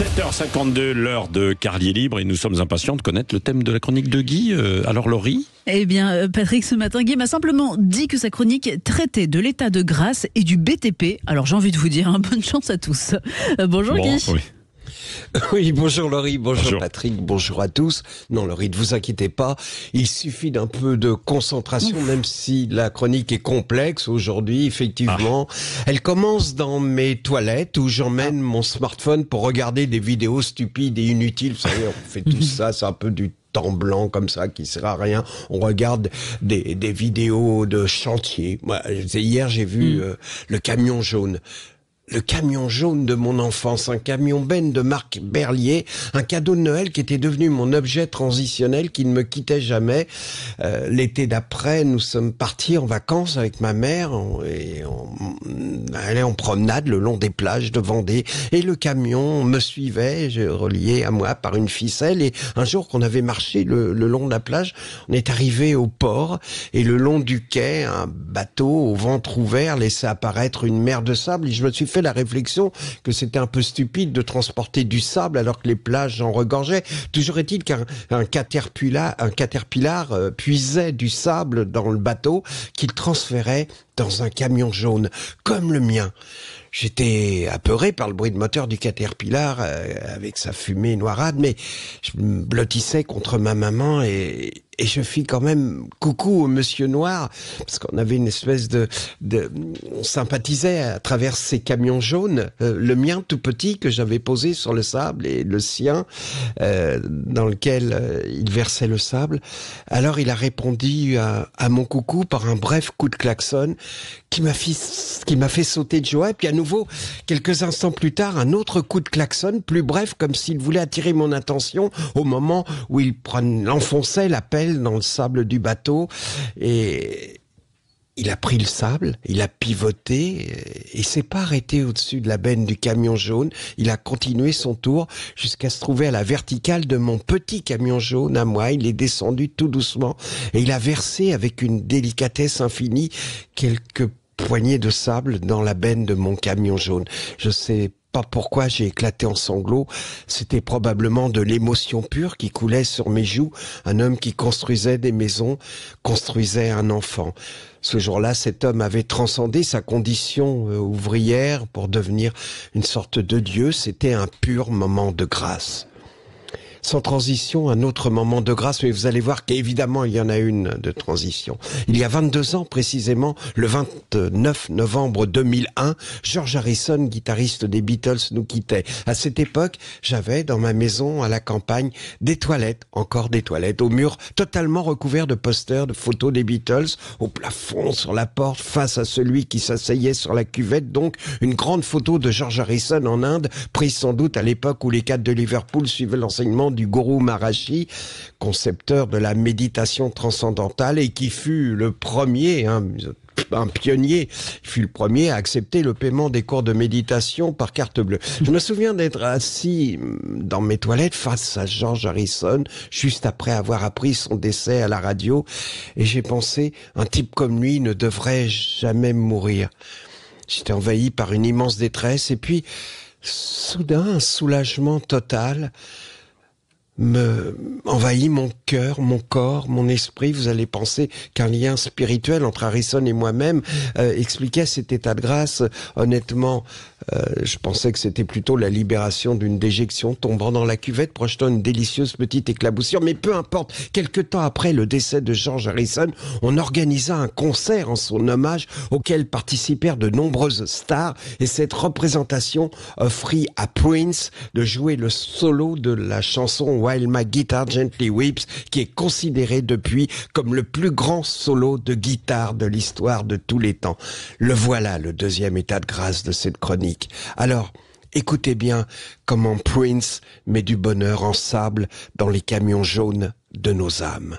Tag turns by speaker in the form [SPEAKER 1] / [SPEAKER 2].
[SPEAKER 1] 7h52, l'heure de Carlier Libre, et nous sommes impatients de connaître le thème de la chronique de Guy. Alors Laurie ?
[SPEAKER 2] Eh bien, Patrick, ce matin, Guy m'a simplement dit que sa chronique traitait de l'état de grâce et du BTP. Alors j'ai envie de vous dire, bonne chance à tous. Bonjour Guy.
[SPEAKER 1] Oui.
[SPEAKER 3] Oui, bonjour Laurie, bonjour Patrick, bonjour à tous. Non Laurie, ne vous inquiétez pas, il suffit d'un peu de concentration, même si la chronique est complexe aujourd'hui, effectivement. Elle commence dans mes toilettes où j'emmène mon smartphone pour regarder des vidéos stupides et inutiles. Vous savez, on fait tout ça, c'est un peu du temps blanc comme ça qui sert à rien. On regarde des vidéos de chantier. Moi, hier j'ai vu le camion jaune. Le camion jaune de mon enfance, un camion Ben de marque Berlier, un cadeau de Noël qui était devenu mon objet transitionnel qui ne me quittait jamais. L'été d'après, nous sommes partis en vacances avec ma mère et on allait en promenade le long des plages de Vendée et le camion me suivait, relié à moi par une ficelle, et un jour qu'on avait marché le long de la plage, on est arrivé au port et le long du quai, un bateau au ventre ouvert laissait apparaître une mer de sable et je me suis fait la réflexion que c'était un peu stupide de transporter du sable alors que les plages en regorgeaient. Toujours est-il qu'un caterpillar puisait du sable dans le bateau qu'il transférait dans un camion jaune, comme le mien. J'étais apeuré par le bruit de moteur du Caterpillar avec sa fumée noirade, mais je me blottissais contre ma maman et je fis quand même coucou au monsieur noir, parce qu'on avait une espèce on sympathisait à travers ces camions jaunes, le mien tout petit que j'avais posé sur le sable et le sien dans lequel il versait le sable. Alors il a répondu à mon coucou par un bref coup de klaxon qui m'a fait sauter de joie. Et puis à nouveau, quelques instants plus tard, un autre coup de klaxon, plus bref, comme s'il voulait attirer mon attention au moment où il enfonçait la pelle dans le sable du bateau. Et il a pris le sable, il a pivoté et s'est pas arrêté au-dessus de la benne du camion jaune. Il a continué son tour jusqu'à se trouver à la verticale de mon petit camion jaune à moi. Il est descendu tout doucement et il a versé avec une délicatesse infinie quelques poignées de sable dans la benne de mon camion jaune. Je sais pas pourquoi j'ai éclaté en sanglots. C'était probablement de l'émotion pure qui coulait sur mes joues. Un homme qui construisait des maisons, construisait un enfant. Ce jour-là, cet homme avait transcendé sa condition ouvrière pour devenir une sorte de dieu. C'était un pur moment de grâce. Sans transition, un autre moment de grâce, mais vous allez voir qu'évidemment, il y en a une de transition. Il y a 22 ans, précisément, le 29 novembre 2001, George Harrison, guitariste des Beatles, nous quittait. À cette époque, j'avais dans ma maison à la campagne des toilettes, encore des toilettes, au mur totalement recouverts de posters, de photos des Beatles, au plafond, sur la porte, face à celui qui s'asseyait sur la cuvette, donc une grande photo de George Harrison en Inde, prise sans doute à l'époque où les cadres de Liverpool suivaient l'enseignement du gourou Maharishi, concepteur de la méditation transcendantale et qui fut le premier, un pionnier, il fut le premier à accepter le paiement des cours de méditation par carte bleue. Je me souviens d'être assis dans mes toilettes face à George Harrison, juste après avoir appris son décès à la radio, et j'ai pensé, un type comme lui ne devrait jamais mourir. J'étais envahi par une immense détresse, et puis, soudain, un soulagement total me envahit mon cœur, mon corps, mon esprit. Vous allez penser qu'un lien spirituel entre Harrison et moi-même expliquait cet état de grâce. Honnêtement, je pensais que c'était plutôt la libération d'une déjection tombant dans la cuvette, projetant une délicieuse petite éclaboussure. Mais peu importe, quelque temps après le décès de George Harrison, on organisa un concert en son hommage auquel participèrent de nombreuses stars, et cette représentation offrit à Prince de jouer le solo de la chanson While My Guitar Gently Weeps, qui est considéré depuis comme le plus grand solo de guitare de l'histoire de tous les temps. Le voilà, le deuxième état de grâce de cette chronique. Alors, écoutez bien comment Prince met du bonheur en sable dans les camions jaunes de nos âmes.